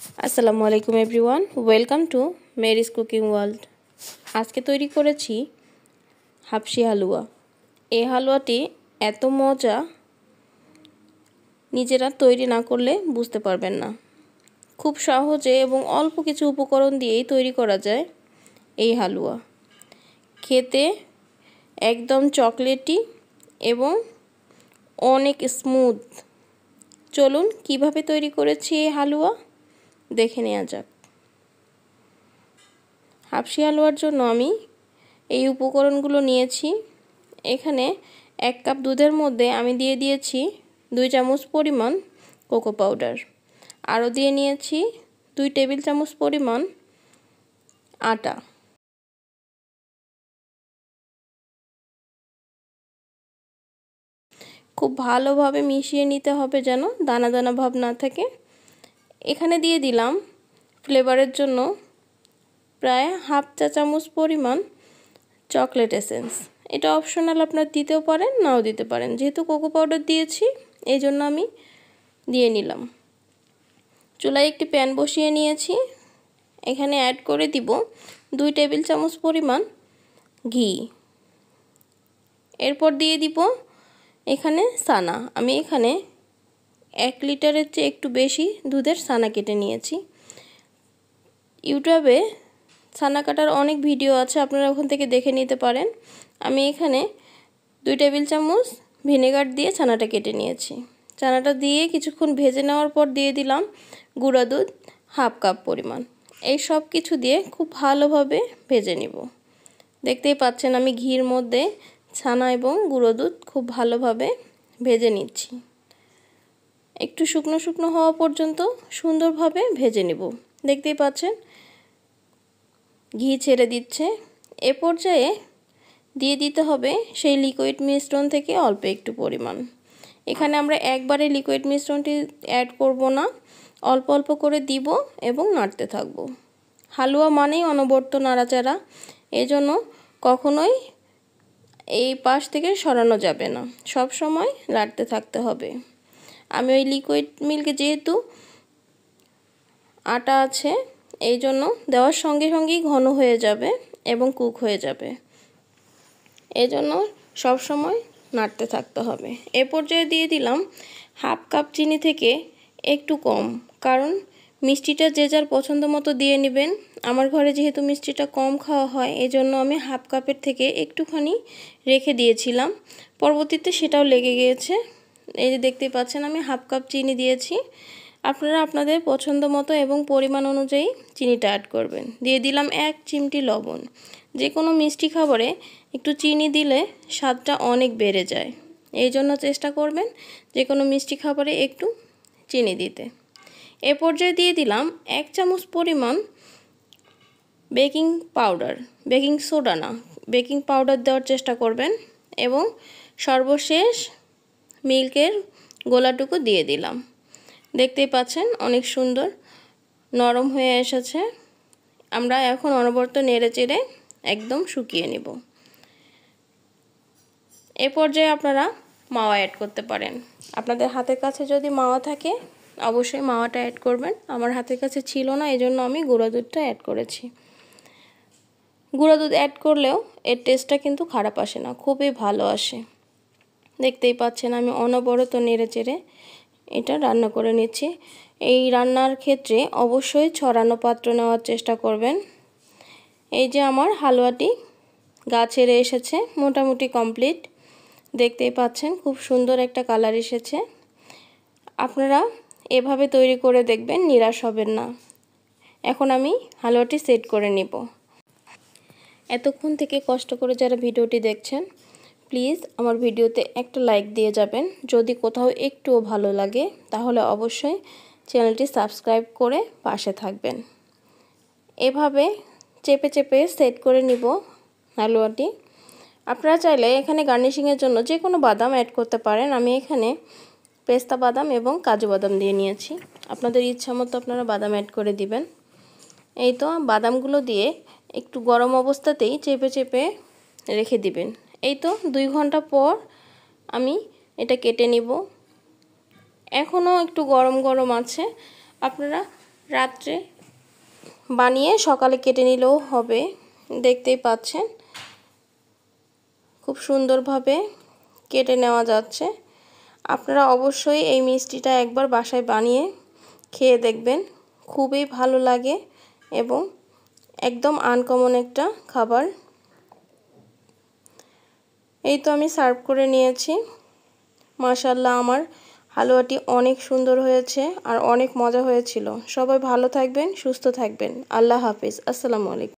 আসসালামু আলাইকুম everyone, welcome to Mary's cooking world. আজকে তৈরি করেছি হাবশি হালুয়া। এই হালুয়াটি এত মজা, নিজেরা তৈরি না করলে বুঝতে পারবেন না। খুব সহজে এবং অল্প কিছু উপকরণ দিয়েই তৈরি করা যায় এই হালুয়া। খেতে একদম চকলেটি এবং অনেক স্মুথ। চলুন কিভাবে তৈরি করেছি এই হালুয়া দেখে নেওয়া যাক। হাবশি হালুয়ার জন্য আমি এই উপকরণগুলো নিয়েছি। এখানে 1 কাপ দুধের মধ্যে আমি দিয়ে দিয়েছি 2 চামচ পরিমাণ কোকো পাউডার। আরও দিয়ে নিয়েছি 2 টেবিল চামচ পরিমাণ আটা। খুব ভালোভাবে মিশিয়ে নিতে হবে যেন দানা দানা ভাব না থাকে। এখানে দিয়ে দিলাম ফ্লেভারের জন্য প্রায় হাফ চা চামচ পরিমাণ চকলেট এসেন্স। এটা অপশনাল, আপনারা দিতেও পারেন নাও দিতে পারেন। যেহেতু কোকো পাউডার দিয়েছি এই জন্য আমি দিয়ে নিলাম। চুলায় একটি প্যান বসিয়ে নিয়েছি। এখানে অ্যাড করে দিব 2 টেবিল চামচ পরিমাণ ঘি। এরপর দিয়ে দিব এখানে ছানা। আমি এখানে 1 লিটারের চেয়ে একটু বেশি দুধের ছানা কেটে নিয়েছি। ইউটিউবে ছানা কাটার অনেক ভিডিও আছে, আপনারা ওখান থেকে দেখে নিতে পারেন। আমি এখানে 2 টেবিল চামচ ভিনেগার দিয়ে ছানাটা কেটে নিয়েছি। ছানাটা দিয়ে কিছুক্ষণ ভেজে নেওয়ার পর দিয়ে দিলাম গুঁড়া দুধ হাফ কাপ পরিমাণ। এই সব কিছু দিয়ে খুব ভালোভাবে ভেজে নিব। দেখতেই পাচ্ছেন আমি ঘির মধ্যে ছানা এবং গুঁড়ো দুধ খুব ভালোভাবে ভেজে নিচ্ছি। একটু শুকনো শুকনো হওয়া পর্যন্ত সুন্দরভাবে ভেজে নেব। দেখতেই পাচ্ছেন ঘি ছেড়ে দিচ্ছে। এ পর্যায়ে দিয়ে দিতে হবে সেই লিকুইড মিশ্রণ থেকে অল্প একটু পরিমাণ। এখানে আমরা একবারে লিকুইড মিশ্রণটি অ্যাড করব না, অল্প অল্প করে দিব এবং নাড়তে থাকব। হালুয়া মানেই অনবরত নাড়াচাড়া, এজন্য কখনোই এই পাশ থেকে সরানো যাবে না, সব সময় নাড়তে থাকতে হবে। আমি ওই লিকুইড মিল্কে যেহেতু আটা আছে এই জন্য দেওয়ার সঙ্গে সঙ্গেই ঘন হয়ে যাবে এবং কুক হয়ে যাবে, এই জন্য সবসময় নাড়তে থাকতে হবে। এ পর্যায়ে দিয়ে দিলাম হাফ কাপ চিনি থেকে একটু কম, কারণ মিষ্টিটা যে যার পছন্দ মতো দিয়ে নেবেন। আমার ঘরে যেহেতু মিষ্টিটা কম খাওয়া হয় এই জন্য আমি হাফ কাপের থেকে একটুখানি রেখে দিয়েছিলাম, পরবর্তীতে সেটাও লেগে গিয়েছে। এই যে দেখতে পাচ্ছেন আমি হাফ কাপ চিনি দিয়েছি। আপনারা আপনাদের পছন্দ মতো এবং পরিমাণ অনুযায়ী চিনিটা অ্যাড করবেন। দিয়ে দিলাম 1 চিমটি লবণ। যে কোনো মিষ্টি খাবারে একটু চিনি দিলে স্বাদটা অনেক বেড়ে যায়, এই জন্য চেষ্টা করবেন যে কোনো মিষ্টি খাবারে একটু চিনি দিতে। এ পর্যায়ে দিয়ে দিলাম 1 চামচ পরিমাণ বেকিং পাউডার, বেকিং সোডা না, বেকিং পাউডার দেওয়ার চেষ্টা করবেন। এবং সর্বশেষ মিল্কের গোলাটুকু দিয়ে দিলাম। দেখতেই পাচ্ছেন অনেক সুন্দর নরম হয়ে এসেছে। আমরা এখন অনবরত নেড়ে চেড়ে একদম শুকিয়ে নেব। এ পর্যায়ে আপনারা মাওয়া অ্যাড করতে পারেন। আপনাদের হাতের কাছে যদি মাওয়া থাকে অবশ্যই মাওয়াটা অ্যাড করবেন। আমার হাতের কাছে ছিল না, এই জন্য আমি গুঁড়া দুধটা অ্যাড করেছি। গুঁড়া দুধ অ্যাড করলেও এর টেস্টটা কিন্তু খারাপ আসে না, খুবই ভালো আসে। দেখতেই পাচ্ছেন আমি অনবরত নেড়ে চেড়ে এটা রান্না করে নিচ্ছি। এই রান্নার ক্ষেত্রে অবশ্যই ছড়ানো পাত্র নেওয়ার চেষ্টা করবেন। এই যে আমার হালুয়াটি গা ছেড়ে এসেছে, মোটামুটি কমপ্লিট। দেখতেই পাচ্ছেন খুব সুন্দর একটা কালার এসেছে। আপনারা এভাবে তৈরি করে দেখবেন, নিরাশ হবেন না। এখন আমি হালুয়াটি সেট করে নিব। এতক্ষণ থেকে কষ্ট করে যারা ভিডিওটি দেখছেন প্লিজ আমার ভিডিওতে একটা লাইক দিয়ে যাবেন। যদি কোথাও একটুও ভালো লাগে তাহলে অবশ্যই চ্যানেলটি সাবস্ক্রাইব করে পাশে থাকবেন। এভাবে চেপে চেপে সেট করে নিব হালুয়াটি। আপনারা চাইলে এখানে গার্নিশিংয়ের জন্য যে কোনো বাদাম অ্যাড করতে পারেন। আমি এখানে পেস্তা বাদাম এবং কাজু বাদাম দিয়ে নিয়েছি, আপনাদের ইচ্ছা মতো আপনারা বাদাম অ্যাড করে দিবেন। এই তো বাদামগুলো দিয়ে একটু গরম অবস্থাতেই চেপে চেপে রেখে দিবেন। এই তো 2 ঘন্টা পর আমি এটা কেটে নিব। এখনও একটু গরম গরম আছে, আপনারা রাত্রে বানিয়ে সকালে কেটে নিলেও হবে। দেখতেই পাচ্ছেন খুব সুন্দরভাবে কেটে নেওয়া যাচ্ছে। আপনারা অবশ্যই এই মিষ্টিটা একবার বাসায় বানিয়ে খেয়ে দেখবেন, খুবই ভালো লাগে এবং একদম আনকমন একটা খাবার। এই তো আমি সার্ভ করে নিয়েছি। মাশাআল্লাহ, আমার হালুয়াটি অনেক সুন্দর হয়েছে আর অনেক মজা হয়েছিল। সবাই ভালো থাকবেন, সুস্থ থাকবেন। আল্লাহ হাফিজ। আসসালামু আলাইকুম।